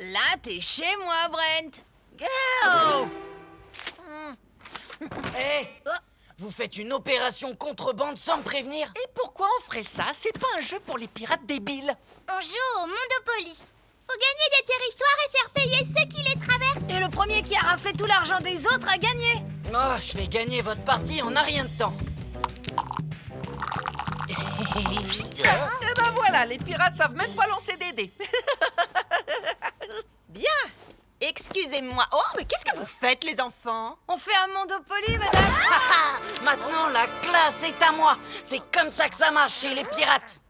Là, t'es chez moi, Brent. Go! Hé! Vous faites une opération contrebande sans me prévenir? Et pourquoi on ferait ça? C'est pas un jeu pour les pirates débiles. On joue au Monopoly. Faut gagner des territoires et faire payer ceux qui les traversent. Et le premier qui a raflé tout l'argent des autres a gagné. Oh, je vais gagner votre partie en un rien de temps. Et ben voilà, les pirates savent même pas lancer des dés. Bien. Excusez-moi. Oh, mais qu'est-ce que vous faites, les enfants? On fait un Monopoly, madame. Maintenant, la classe est à moi. C'est comme ça que ça marche chez les pirates.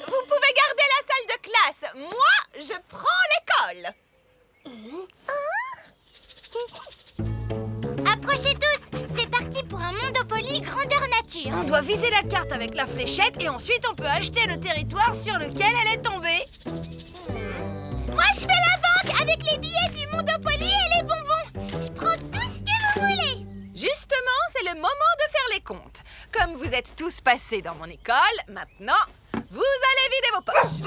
Vous pouvez garder la salle de classe. Moi, je prends l'école. Approchez tous. C'est parti pour un Monopoly grandeur nature. On doit viser la carte avec la fléchette et ensuite on peut acheter le territoire sur lequel elle est tombée. Moi, je fais la banque avec les billets du Monopoly et les bonbons. Je prends tout ce que vous voulez. Justement, c'est le moment de faire les comptes. Comme vous êtes tous passés dans mon école, maintenant, vous allez vider vos poches.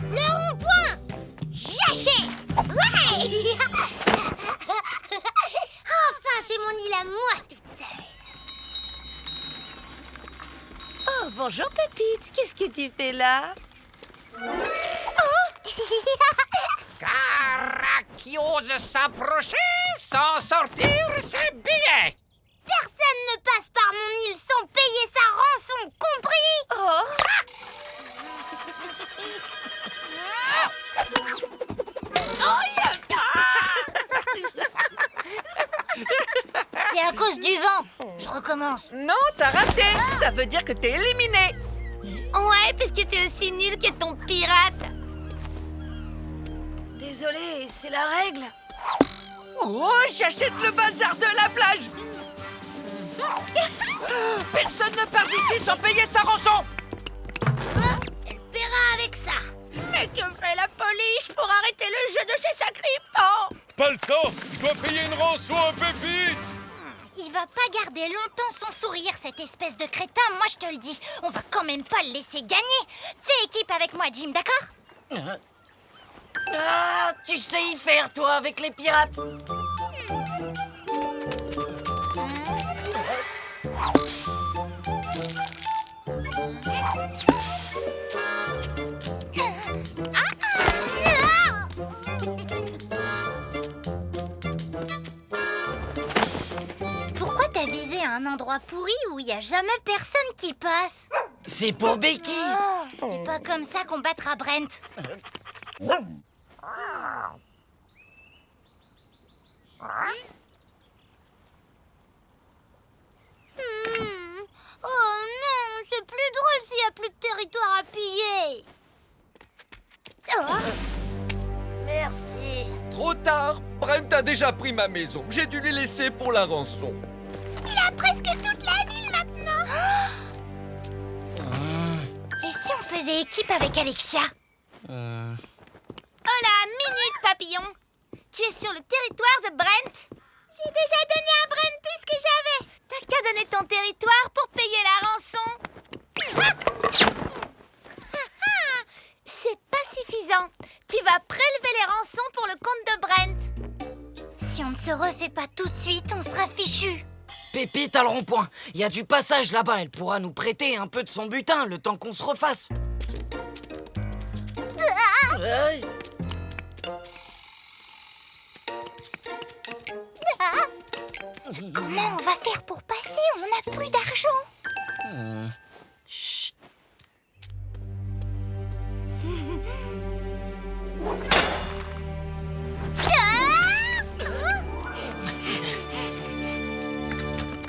Le rond-point. J'achète. Ouais. Enfin, j'ai mon île à moi toute seule. Oh, bonjour Pépite. Qu'est-ce que tu fais là? Car qui ose s'approcher sans sortir ses billets? Personne ne passe par mon île sans payer sa rançon, compris? C'est à cause du vent. Je recommence. Non, t'as raté. Ça veut dire que t'es éliminé. Ouais, parce que t'es aussi nul que ton pirate. Désolé, c'est la règle. Oh, j'achète le bazar de la plage. Personne ne part d'ici sans payer sa rançon. Elle paiera avec ça. Mais que fait la police pour arrêter le jeu de ces sacripants? Pas le temps. Je dois payer une rançon à Pépite. Il va pas garder longtemps son sourire, cette espèce de crétin, moi je te le dis. On va quand même pas le laisser gagner. Fais équipe avec moi, Jim, d'accord? Ah, tu sais y faire, toi, avec les pirates. Pourquoi t'as visé à un endroit pourri où il y a jamais personne qui passe? C'est pour Becky. Oh, c'est pas comme ça qu'on battra Brent. Oh non, c'est plus drôle s'il y a plus de territoire à piller. Merci. Trop tard. Brent a déjà pris ma maison. J'ai dû lui laisser pour la rançon. Il a presque toute la ville maintenant. Et si on faisait équipe avec Alexia? Hola, minute, papillon. Tu es sur le territoire de Brent? J'ai déjà donné à Brent tout ce que j'avais. T'as qu'à donner ton territoire pour payer la rançon. C'est pas suffisant. Tu vas prélever les rançons pour le compte de Brent. Si on ne se refait pas tout de suite, on sera fichu. Pépite à le rond-point. Il y a du passage là-bas. Elle pourra nous prêter un peu de son butin le temps qu'on se refasse. Comment on va faire pour passer? On n'a plus d'argent. Chut.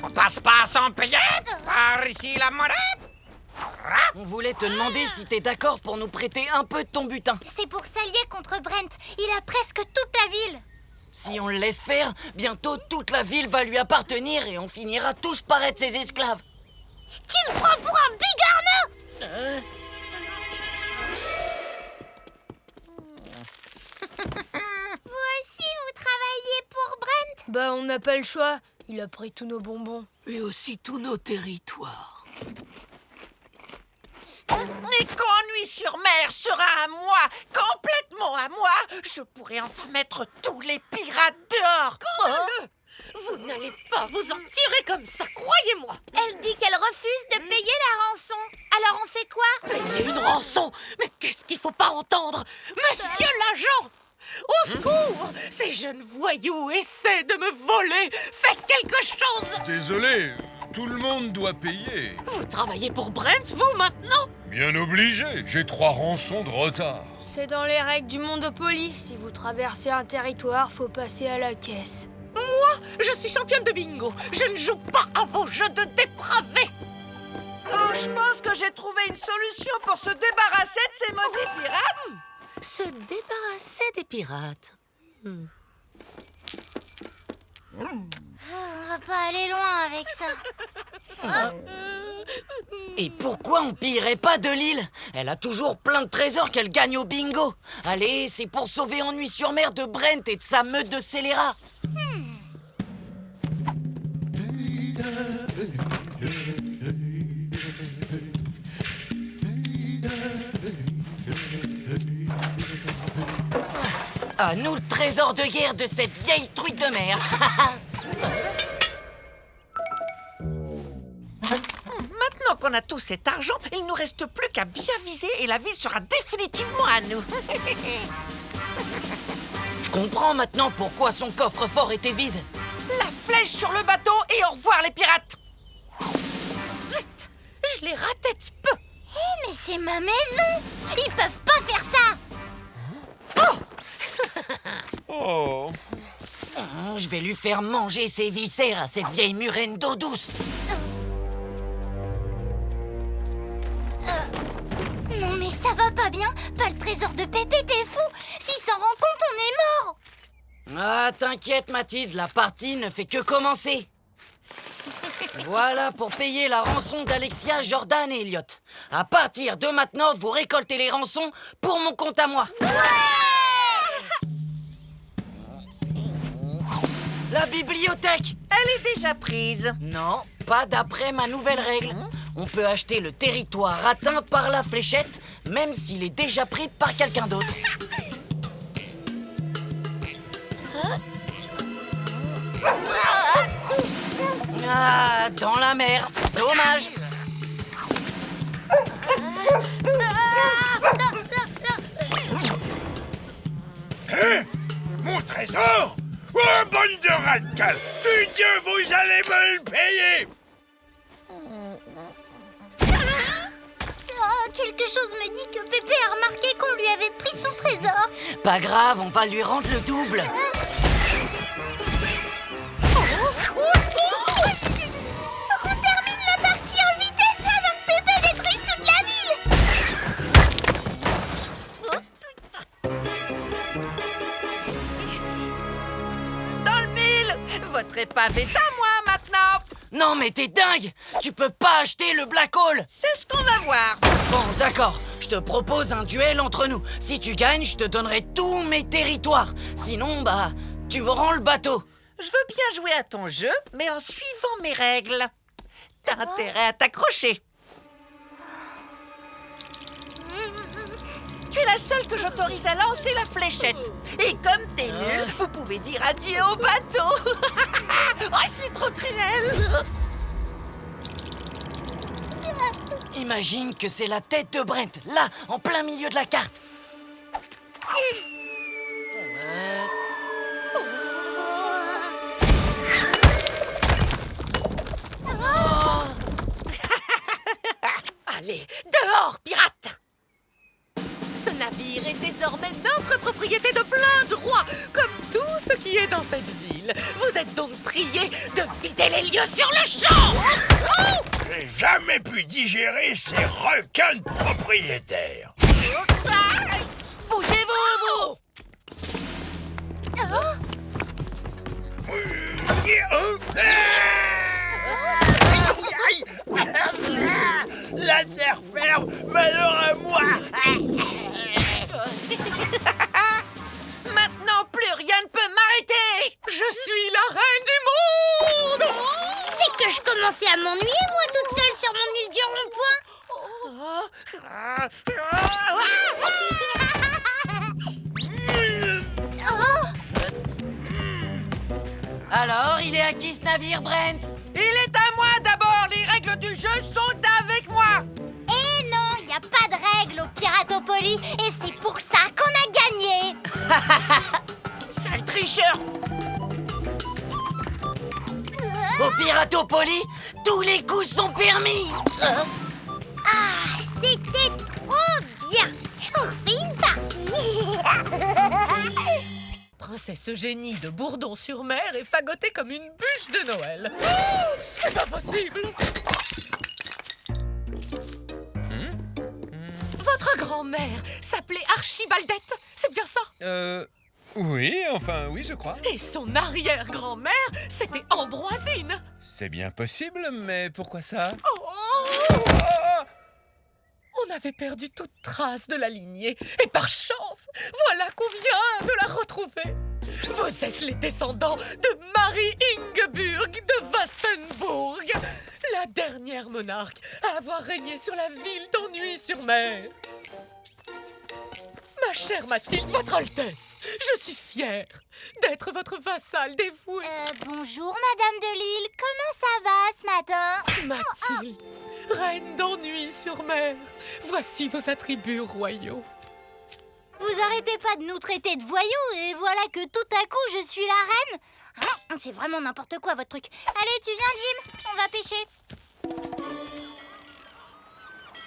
On passe pas sans payer? Par ici la monnaie? On voulait te demander si t'es d'accord pour nous prêter un peu de ton butin. C'est pour s'allier contre Brent. Il a presque toute la ville. Si on le laisse faire, bientôt toute la ville va lui appartenir et on finira tous par être ses esclaves. Tu me prends pour un bigarneux? Vous aussi, vous travaillez pour Brent? Bah, on n'a pas le choix. Il a pris tous nos bonbons. Et aussi tous nos territoires. Et quand Nuit-sur-Mer sera à moi, complètement à moi, je pourrai enfin mettre tous les pirates dehors. Vous n'allez pas vous en tirer comme ça, croyez-moi. Elle dit qu'elle refuse de payer la rançon. Alors on fait quoi? Payer une rançon? Mais qu'est-ce qu'il faut pas entendre? Monsieur l'agent! Au secours! Ces jeunes voyous essaient de me voler! Faites quelque chose! Désolé, tout le monde doit payer. Vous travaillez pour Brent, vous, maintenant? Bien obligé, j'ai 3 rançons de retard. C'est dans les règles du Mondopoly. Si vous traversez un territoire, faut passer à la caisse. Moi, je suis championne de bingo. Je ne joue pas à vos jeux de dépravés. Oh, je pense que j'ai trouvé une solution pour se débarrasser de ces maudits pirates. Se débarrasser des pirates. On va pas aller loin avec ça. Et pourquoi on pillerait pas de l'île? Elle a toujours plein de trésors qu'elle gagne au bingo. Allez, c'est pour sauver Ennui-sur-Mer de Brent et de sa meute de scélérats. À nous le trésor de guerre de cette vieille truite de mer. Maintenant qu'on a tout cet argent, il nous reste plus qu'à bien viser et la ville sera définitivement à nous. Je comprends maintenant pourquoi son coffre-fort était vide. La flèche sur le bateau et au revoir les pirates. Je les ratais de peu. Mais c'est ma maison. Ils peuvent pas faire ça. Oh, Je vais lui faire manger ses viscères à cette vieille murène d'eau douce. Non mais ça va pas bien. Pas le trésor de Pépé, t'es fou. S'il s'en rend compte, on est mort. Ah, t'inquiète Mathilde, la partie ne fait que commencer. Voilà pour payer la rançon d'Alexia, Jordan et Elliot. À partir de maintenant, vous récoltez les rançons pour mon compte à moi. La bibliothèque! Elle est déjà prise. Non, pas d'après ma nouvelle règle. On peut acheter le territoire atteint par la fléchette, même s'il est déjà pris par quelqu'un d'autre. Ah, dans la mer. Dommage. Mon trésor? Oh, bande de radicales! Dieu, vous allez me le payer! Oh, quelque chose me dit que Pépé a remarqué qu'on lui avait pris son trésor. Pas grave, on va lui rendre le double. Faut qu'on termine la partie en vitesse avant que Pépé détruise toute la ville. Dans le mille. Votre épave est à moi maintenant. Non mais t'es dingue! Tu peux pas acheter le Black Hole! C'est ce qu'on va voir. Bon, d'accord. Je te propose un duel entre nous. Si tu gagnes, je te donnerai tous mes territoires. Sinon, bah, tu me rends le bateau. Je veux bien jouer à ton jeu, mais en suivant mes règles. T'as intérêt à t'accrocher. Tu es la seule que j'autorise à lancer la fléchette. Et comme t'es nul, vous pouvez dire adieu au bateau. Oh, je suis trop cruelle. Imagine que c'est la tête de Brent, là, en plein milieu de la carte. Allez, dehors, pirates! Ce navire est désormais notre propriété de plein droit, comme tout ce qui est dans cette ville. Vous êtes donc priés de vider les lieux sur le champ! J'ai jamais pu digérer ces requins de propriétaires. Bougez-vous, vous. La terre ferme, malheur à moi. Maintenant, plus rien ne peut m'arrêter. Je suis la reine du monde. C'est que je commençais à m'ennuyer, moi, toute seule sur mon île du rond-point. Alors, il est à qui ce navire, Brent? Il est à moi d'abord. Les règles du jeu sont avec moi. Eh non, y a pas de règles au Piratopolis, et c'est pour ça qu'on a gagné. Sale tricheur. Au Piratopolis, tous les coups sont permis. Ah, c'était trop bien. On refait une partie. Princesse Eugénie de Bourdon-sur-Mer est fagotée comme une bûche de Noël. Oh, c'est pas possible. Votre grand-mère s'appelait Archibaldette, c'est bien ça? Oui, enfin, oui, je crois. Et son arrière-grand-mère, c'était Ambroisine. C'est bien possible, mais pourquoi ça? Oh! On avait perdu toute trace de la lignée. Et par chance, voilà qu'on vient de la retrouver. Vous êtes les descendants de Marie Ingeborg de Wastenburg, la dernière monarque à avoir régné sur la ville d'Ennui-sur-Mer. Ma chère Mathilde, votre Altesse, je suis fière d'être votre vassale dévouée. Bonjour, Madame de Lille. Comment ça va ce matin? Mathilde, reine d'Ennui-sur-Mer, voici vos attributs royaux. Vous arrêtez pas de nous traiter de voyous et voilà que tout à coup je suis la reine. Ah, c'est vraiment n'importe quoi votre truc. Allez, tu viens Jim, on va pêcher.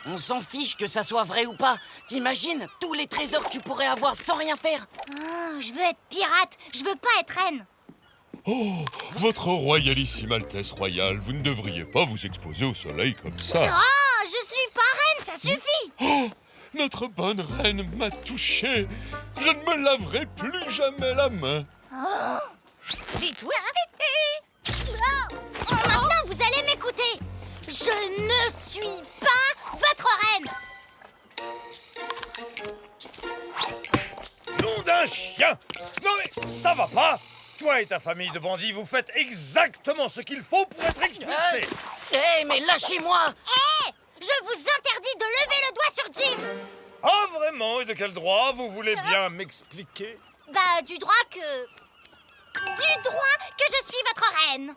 On s'en fiche que ça soit vrai ou pas. T'imagines tous les trésors que tu pourrais avoir sans rien faire? Ah, je veux être pirate, je veux pas être reine. Oh, votre royalissime Altesse royale, vous ne devriez pas vous exposer au soleil comme ça. Ah, je suis pas reine, ça suffit. Oh, notre bonne reine m'a touché. Je ne me laverai plus jamais la main. Dites-moi. Maintenant, vous allez m'écouter. Je ne suis pas votre reine. Nom d'un chien! Non mais ça va pas! Toi et ta famille de bandits, vous faites exactement ce qu'il faut pour être expulsés! Mais lâchez-moi! Je vous interdis de lever le doigt sur Jim. Ah vraiment? Et de quel droit? Vous voulez bien m'expliquer? Bah, du droit que je suis votre reine.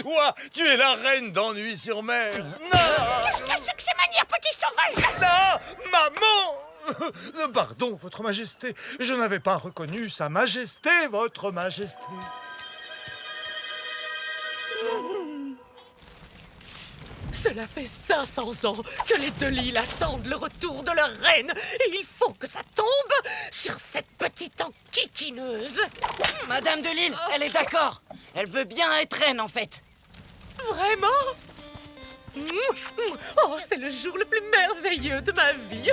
Toi, tu es la reine d'Ennui-sur-Mer! Non! Qu'est-ce que c'est que ces manières, petit sauvage? Non! Maman! Pardon, votre majesté, je n'avais pas reconnu sa majesté, votre majesté. Cela fait 500 ans que les de Lille attendent le retour de leur reine. Et il faut que ça tombe sur cette petite enquiquineuse. Madame de Lille, elle est d'accord. Elle veut bien être reine, en fait. Vraiment? Oh, c'est le jour le plus merveilleux de ma vie.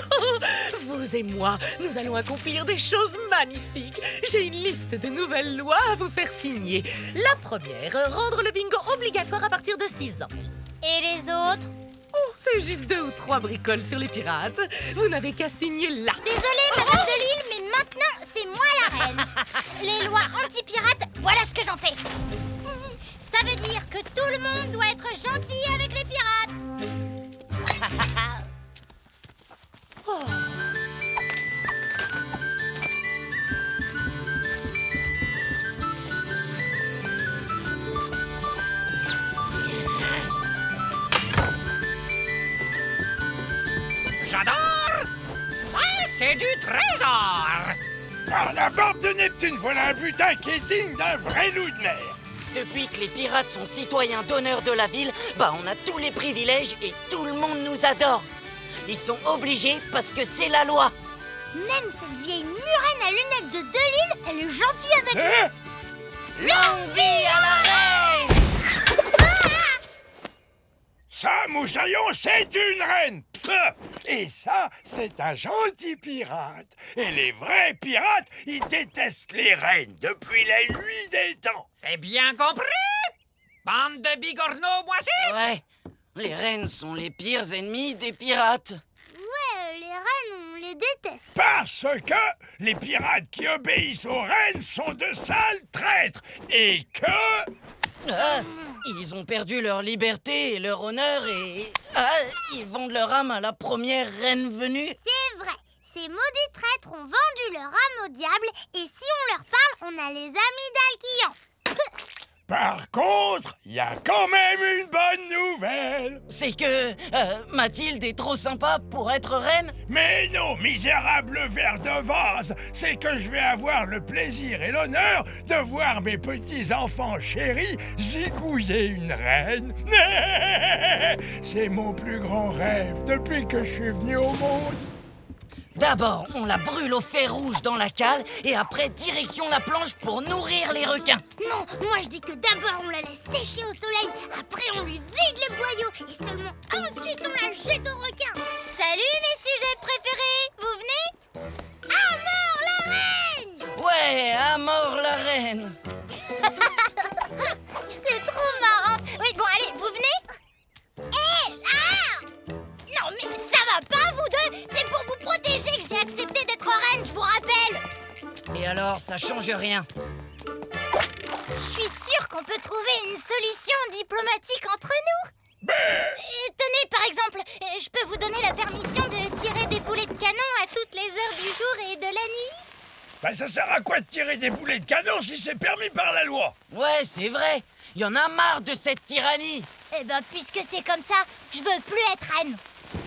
Vous et moi, nous allons accomplir des choses magnifiques. J'ai une liste de nouvelles lois à vous faire signer. La première, rendre le bingo obligatoire à partir de 6 ans. Et les autres? Oh, c'est juste 2 ou 3 bricoles sur les pirates. Vous n'avez qu'à signer là. Désolée, Madame de Lille, mais maintenant, c'est moi la reine. Les lois anti-pirates, voilà ce que j'en fais. Ça veut dire que tout le monde doit être gentil avec les pirates. J'adore! Ça, c'est du trésor! Par la barbe de Neptune, voilà un butin qui est digne d'un vrai loup de mer! Depuis que les pirates sont citoyens d'honneur de la ville, on a tous les privilèges et tout le monde nous adore. Ils sont obligés parce que c'est la loi. Même cette vieille murène à lunettes de Delille, elle est gentille avec nous. Hein? Longue vie à la reine! Ça, Moussaillon, c'est une reine! Et ça, c'est un gentil pirate. Et les vrais pirates, ils détestent les reines depuis la nuit des temps. C'est bien compris? Bande de bigorneaux moisis! Ouais, les reines sont les pires ennemis des pirates. Ouais, les reines, on les déteste. Parce que les pirates qui obéissent aux reines sont de sales traîtres. Et que... Ah, ils ont perdu leur liberté et leur honneur et... ils vendent leur âme à la première reine venue. C'est vrai. Ces maudits traîtres ont vendu leur âme au diable et si on leur parle, on a les amygdales qui enflent. Par contre, il y a quand même une bonne nouvelle. C'est que Mathilde est trop sympa pour être reine. Mais non, misérable ver de vase, c'est que je vais avoir le plaisir et l'honneur de voir mes petits-enfants chéris zigouiller une reine. C'est mon plus grand rêve depuis que je suis venu au monde. D'abord, on la brûle au fer rouge dans la cale et après, direction la planche pour nourrir les requins. Non, moi je dis que d'abord on la laisse sécher au soleil, après on lui vide les boyaux et seulement ensuite on la jette aux requins. Salut mes sujets préférés, vous venez? À mort la reine! Ouais, à mort la reine. C'est trop marrant. Oui, bon allez, vous venez? Non mais ça va pas vous deux? C'est pour vous protéger que j'ai accepté d'être reine, je vous rappelle. Et alors, ça change rien. Je suis sûre qu'on peut trouver une solution diplomatique entre nous. Tenez, par exemple, je peux vous donner la permission de tirer des boulets de canon à toutes les heures du jour et de la nuit. Ben ça sert à quoi de tirer des boulets de canon si c'est permis par la loi? Ouais, c'est vrai. Y en a marre de cette tyrannie. Eh ben, puisque c'est comme ça, je veux plus être reine.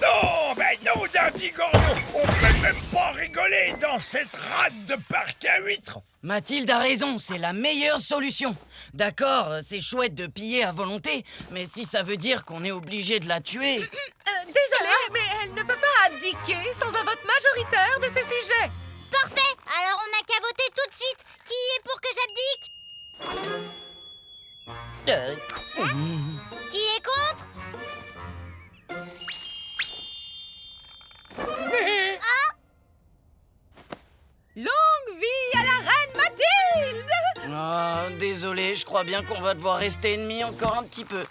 Non, ben non, d'un bigorneau. On peut même pas rigoler dans cette rade de parc à huîtres. Mathilde a raison, c'est la meilleure solution. D'accord, c'est chouette de piller à volonté, mais si ça veut dire qu'on est obligé de la tuer... Désolée, mais elle ne peut pas abdiquer sans un vote majoritaire de ses sujets. Parfait, alors on n'a qu'à voter tout de suite. Qui est pour que j'abdique? Qui est contre? Longue vie à la reine Mathilde! Oh, désolé, je crois bien qu'on va devoir rester ennemis encore un petit peu.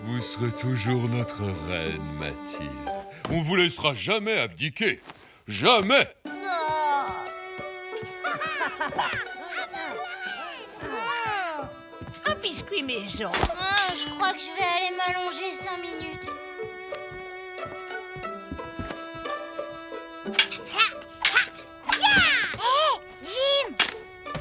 Vous serez toujours notre reine, Mathilde. On vous laissera jamais abdiquer. Jamais! Un biscuit maison. Je crois que je vais aller m'allonger 5 minutes. Hé, Jim!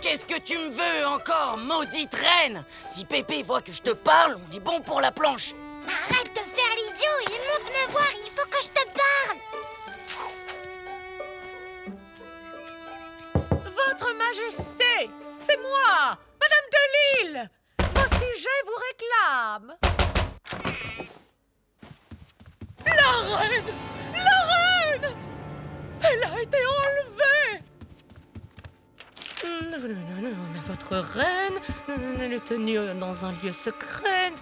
Qu'est-ce que tu me veux encore, maudite reine? Si Pépé voit que je te parle, on est bon pour la planche. Arrête de faire l'idiot et monte me voir, il faut que je te parle. Votre Majesté, c'est moi, Madame de Lille. Vos sujets vous réclament. La reine! La reine! Elle a été enlevée! Votre reine, elle est tenue dans un lieu secret.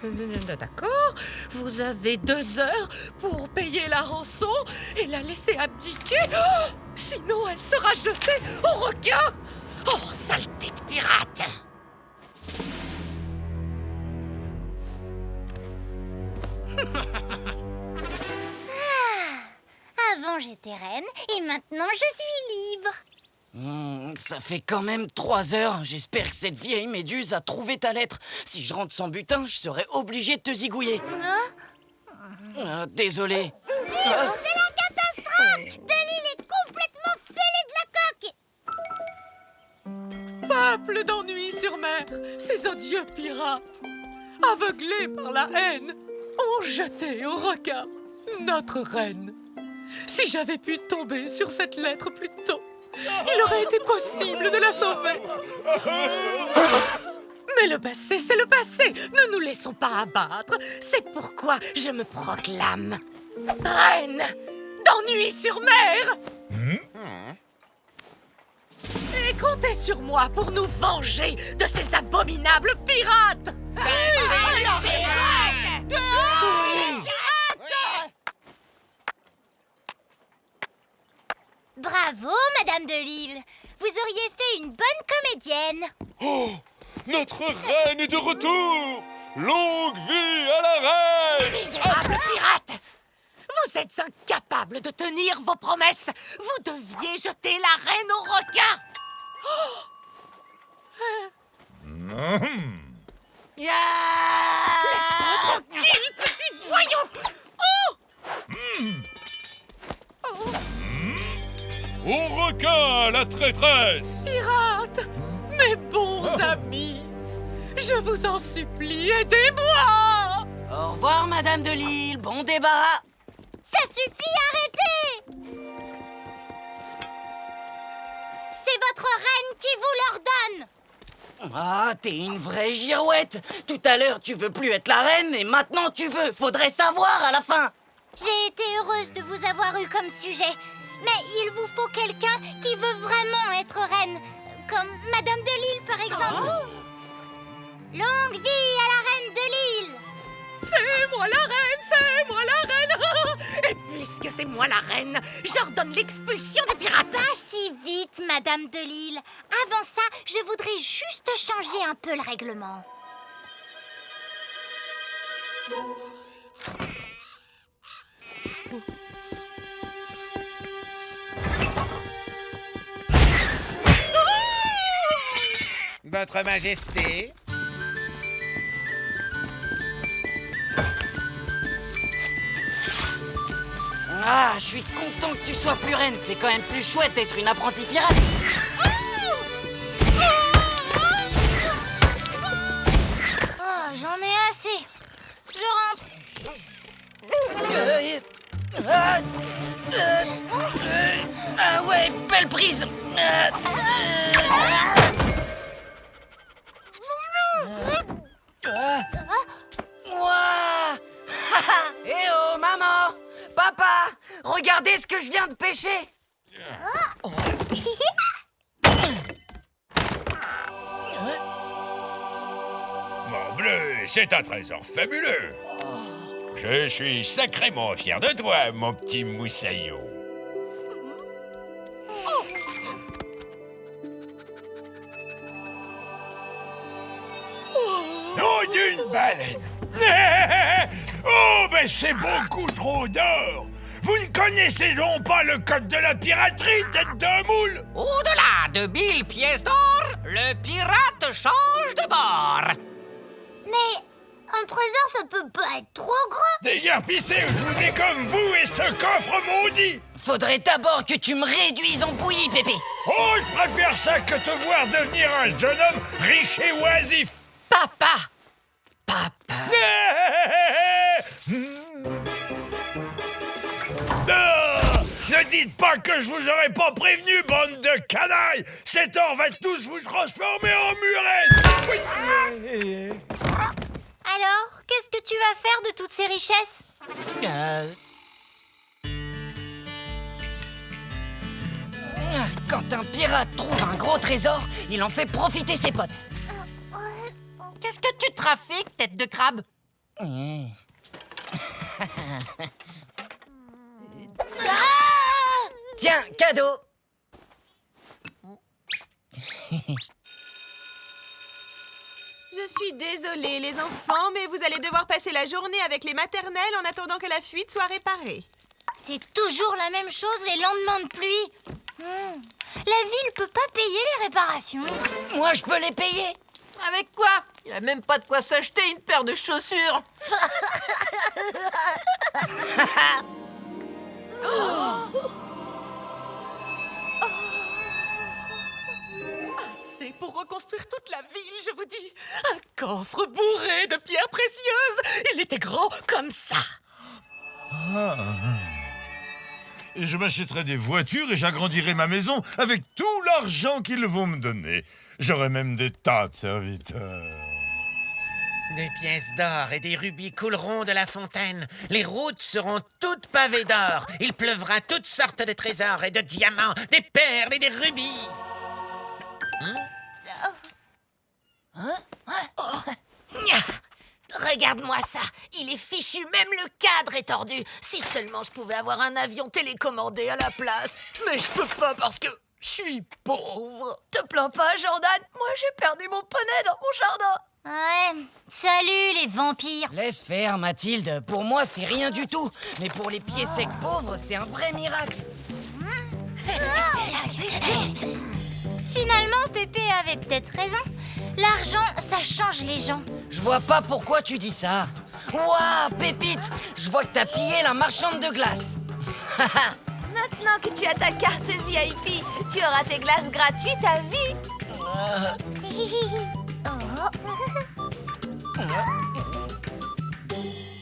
D'accord. Vous avez 2 heures pour payer la rançon et la laisser abdiquer. Oh, sinon, elle sera jetée au requin. Oh, saleté de pirate! Avant j'étais reine et maintenant je suis libre. Ça fait quand même 3 heures. J'espère que cette vieille méduse a trouvé ta lettre. Si je rentre sans butin, je serai obligé de te zigouiller. Désolé. C'est la catastrophe! Delille est complètement fêlée de la coque. Peuple d'ennui sur mer, ces odieux pirates, aveuglés par la haine, ont jeté au requin notre reine. Si j'avais pu tomber sur cette lettre plus tôt, il aurait été possible de la sauver. Mais le passé, c'est le passé. Ne nous laissons pas abattre. C'est pourquoi je me proclame reine d'ennui sur mer. Et comptez sur moi pour nous venger de ces abominables pirates. Bravo, Madame de Lille. Vous auriez fait une bonne comédienne. Oh, notre reine est de retour. Longue vie à la reine. Misérable pirate! Vous êtes incapable de tenir vos promesses. Vous deviez jeter la reine au requin. Laisse-moi tranquille, petit voyou. Au requin, la traîtresse. Pirates, mes bons amis, je vous en supplie, aidez-moi. Au revoir, Madame de Lille. Bon débarras. Ça suffit, arrêtez! C'est votre reine qui vous l'ordonne! Ah, t'es une vraie girouette. Tout à l'heure, tu veux plus être la reine et maintenant tu veux. Faudrait savoir à la fin. J'ai été heureuse de vous avoir eu comme sujet. Mais il vous faut quelqu'un qui veut vraiment être reine. Comme Madame de Lille, par exemple. Longue vie à la reine de Lille! C'est moi la reine, c'est moi la reine. Et puisque c'est moi la reine, j'ordonne l'expulsion des pirates. Pas si vite, Madame de Lille. Avant ça, je voudrais juste changer un peu le règlement. Votre Majesté. Ah, je suis content que tu sois plus reine. C'est quand même plus chouette d'être une apprentie pirate. Oh, j'en ai assez. Je rentre. Ah ouais, belle prise. Ouah. Eh oh, maman, papa, regardez ce que je viens de pêcher. Morbleu, c'est un trésor fabuleux. Je suis sacrément fier de toi, mon petit moussaillot. Oh, d'une baleine. Oh, mais c'est beaucoup trop d'or. Vous ne connaissez donc pas le code de la piraterie, tête de moule? Au-delà de 1000 pièces d'or, le pirate change de bord. Mais un trésor, ça peut pas être trop gros. Déguerpissez ou je vous dégomme, vous et ce coffre maudit. Faudrait d'abord que tu me réduises en bouillie, Pépé. Oh, je préfère ça que te voir devenir un jeune homme riche et oisif. Papa, Ne dites pas que je vous aurais pas prévenu, bande de canailles. Cet or va tous vous transformer en murène. Oui. Alors, qu'est-ce que tu vas faire de toutes ces richesses? Quand un pirate trouve un gros trésor, il en fait profiter ses potes. qu'est-ce que tu trafiques, tête de crabe? Tiens, cadeau. Je suis désolée, les enfants, mais vous allez devoir passer la journée avec les maternelles en attendant que la fuite soit réparée. C'est toujours la même chose les lendemains de pluie. La ville peut pas payer les réparations. Moi, je peux les payer. Avec quoi? Il a même pas de quoi s'acheter une paire de chaussures. C'est pour reconstruire toute la ville, je vous dis. Un coffre bourré de pierres précieuses. Il était grand comme ça. Et je m'achèterai des voitures et j'agrandirai ma maison avec tout l'argent qu'ils vont me donner. J'aurai même des tas de serviteurs. Des pièces d'or et des rubis couleront de la fontaine. Les routes seront toutes pavées d'or. Il pleuvra toutes sortes de trésors et de diamants, des perles et des rubis. Regarde-moi ça. Il est fichu, même le cadre est tordu. Si seulement je pouvais avoir un avion télécommandé à la place. Mais je peux pas parce que je suis pauvre. Te plains pas, Jordan. Moi, j'ai perdu mon poney dans mon jardin. Ouais, salut les vampires. Laisse faire, Mathilde. Pour moi, c'est rien du tout. Mais pour les pieds secs pauvres, c'est un vrai miracle. Finalement, Pépé avait peut-être raison. L'argent, ça change les gens. Je vois pas pourquoi tu dis ça. Ouah, Pépite, je vois que t'as pillé la marchande de glace. Maintenant que tu as ta carte VIP, tu auras tes glaces gratuites à vie.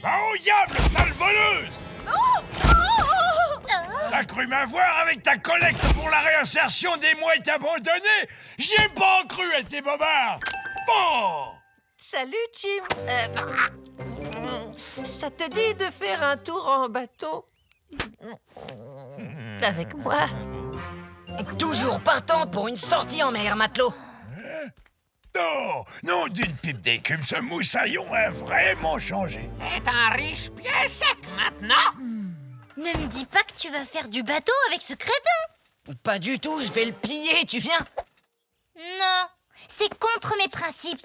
Va au diable, sale voleuse! T'as cru m'avoir avec ta collecte pour la réinsertion des mouettes abandonnées? J'y ai pas cru à tes bobards! Bon! Salut, Jim. Ça te dit de faire un tour en bateau avec moi? Toujours partant pour une sortie en mer, matelot. Non, non, d'une pipe d'écume, ce moussaillon a vraiment changé. C'est un riche pied sec maintenant. Ne me dis pas que tu vas faire du bateau avec ce crétin. Pas du tout, je vais le piller, tu viens? Non, c'est contre mes principes.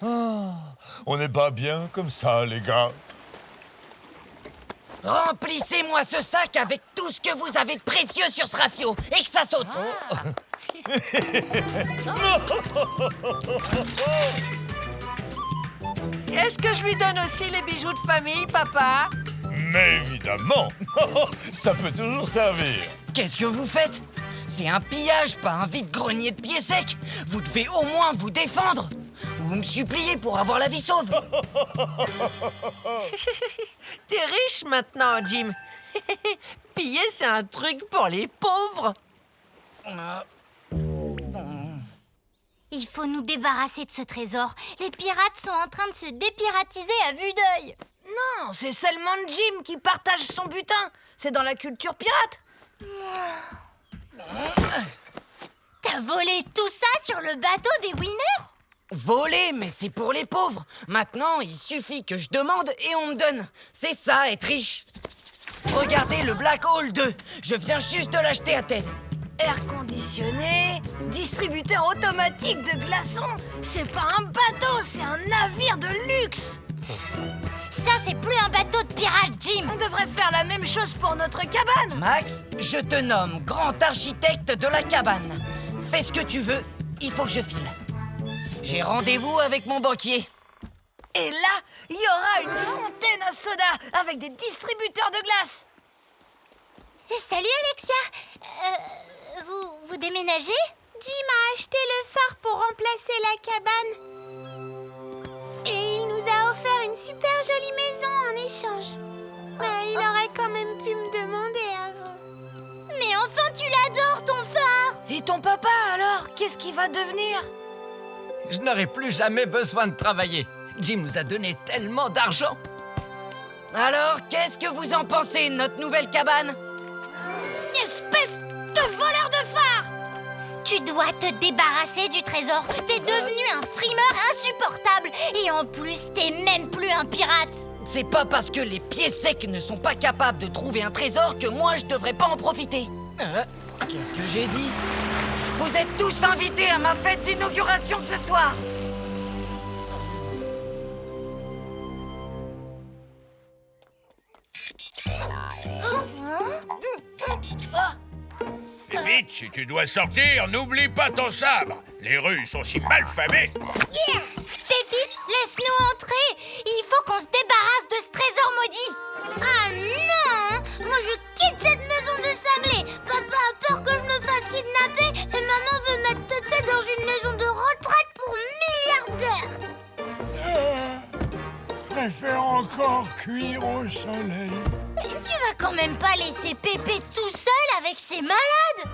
On n'est pas bien comme ça, les gars. Remplissez-moi ce sac avec tout ce que vous avez de précieux sur ce rafio et que ça saute. Est-ce que je lui donne aussi les bijoux de famille, papa? Mais évidemment, ça peut toujours servir. Qu'est-ce que vous faites? C'est un pillage, pas un vide-grenier de pieds secs. Vous devez au moins vous défendre. Ou me supplier pour avoir la vie sauve. T'es riche maintenant, Jim. Piller, c'est un truc pour les pauvres. Il faut nous débarrasser de ce trésor. Les pirates sont en train de se dépiratiser à vue d'œil. Non, c'est seulement Jim qui partage son butin. C'est dans la culture pirate. T'as volé tout ça sur le bateau des winners? Voler, mais c'est pour les pauvres. Maintenant, il suffit que je demande et on me donne. C'est ça, être riche. Regardez le Black Hole 2. Je viens juste de l'acheter à Ted. Air conditionné, distributeur automatique de glaçons. C'est pas un bateau, c'est un navire de luxe. Ça, c'est plus un bateau de pirates, Jim. On devrait faire la même chose pour notre cabane. Max, je te nomme grand architecte de la cabane. Fais ce que tu veux, il faut que je file. J'ai rendez-vous avec mon banquier. Et là, il y aura une fontaine à soda avec des distributeurs de glace. Salut, Alexia. Vous déménagez? Jim a acheté le phare pour remplacer la cabane. Et il nous a offert une super jolie maison en échange. Mais il aurait quand même pu me demander avant. Mais enfin, tu l'adores, ton phare! Et ton papa, alors, qu'est-ce qu'il va devenir? Je n'aurai plus jamais besoin de travailler. Jim nous a donné tellement d'argent. Alors, qu'est-ce que vous en pensez de notre nouvelle cabane? Espèce de voleur de phare! Tu dois te débarrasser du trésor. T'es devenu un frimeur insupportable. Et en plus, t'es même plus un pirate. C'est pas parce que les pieds secs ne sont pas capables de trouver un trésor que moi je devrais pas en profiter. Qu'est-ce que j'ai dit? Vous êtes tous invités à ma fête d'inauguration ce soir. Vite, si tu dois sortir, n'oublie pas ton sabre. Les rues sont si mal famées. Yeah! Pépite, laisse-nous entrer. Il faut qu'on se débarrasse de ce trésor maudit. Ah non! Moi, je quitte cette maison de cinglés. Papa a peur que je me fasse kidnapper et maman veut mettre Pépé dans une maison de retraite pour milliardaires. Préfère encore cuire au soleil. Tu vas quand même pas laisser Pépé tout seul avec ses malades?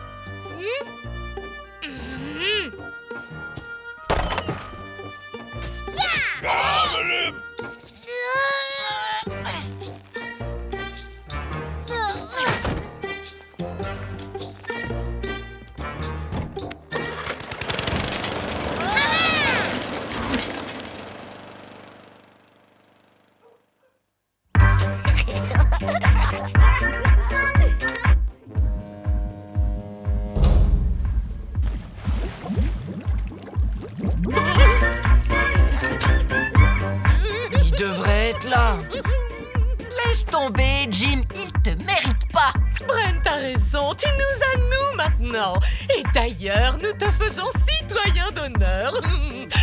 tomber, Jim. Il te mérite pas. Brent a raison, tu nous as nous maintenant. Et d'ailleurs, nous te faisons citoyen d'honneur.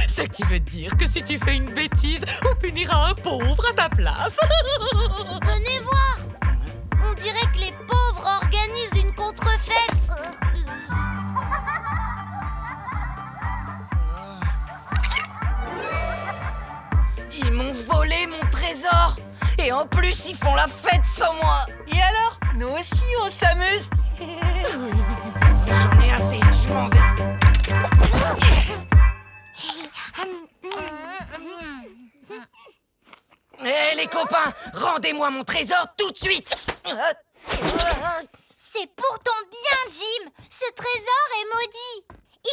Ce qui veut dire que si tu fais une bêtise, on punira un pauvre à ta place. Venez voir. On dirait que les pauvres organisent une contrefête. Ils m'ont volé mon trésor. Et en plus, ils font la fête sans moi. Et alors, nous aussi, on s'amuse. J'en ai assez, je m'en vais. Hé les copains, rendez-moi mon trésor tout de suite. C'est pour ton bien, Jim. Ce trésor est maudit.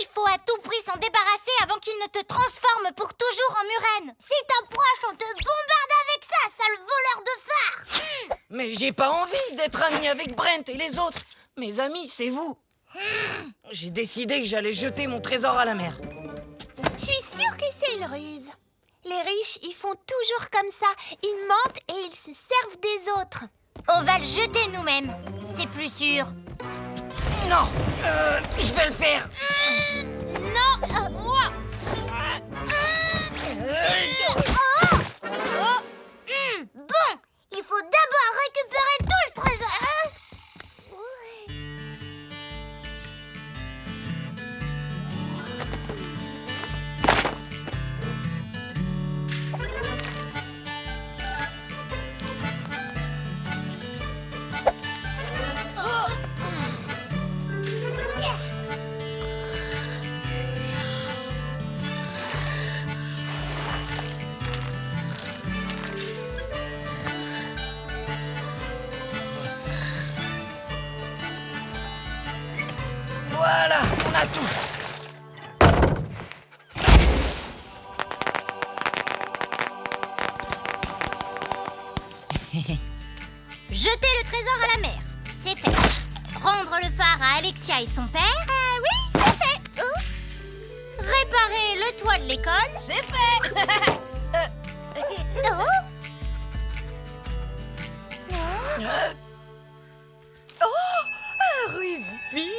Il faut à tout prix s'en débarrasser avant qu'il ne te transforme pour toujours en murène. Si t'approches, on te bombarde avec ça, sale voleur de phare. Mais j'ai pas envie d'être ami avec Brent et les autres. Mes amis, c'est vous. J'ai décidé que j'allais jeter mon trésor à la mer. Je suis sûre que c'est une ruse. Les riches, ils font toujours comme ça. Ils mentent et ils se servent des autres. On va le jeter nous-mêmes. C'est plus sûr. Non, je vais le faire. Non, moi. Bon, il faut d'abord récupérer tout le trésor. Voilà, on a tout. Jeter le trésor à la mer, c'est fait. Rendre le phare à Alexia et son père, oui, c'est fait. Réparer le toit de l'école, C'est fait. Un rubis.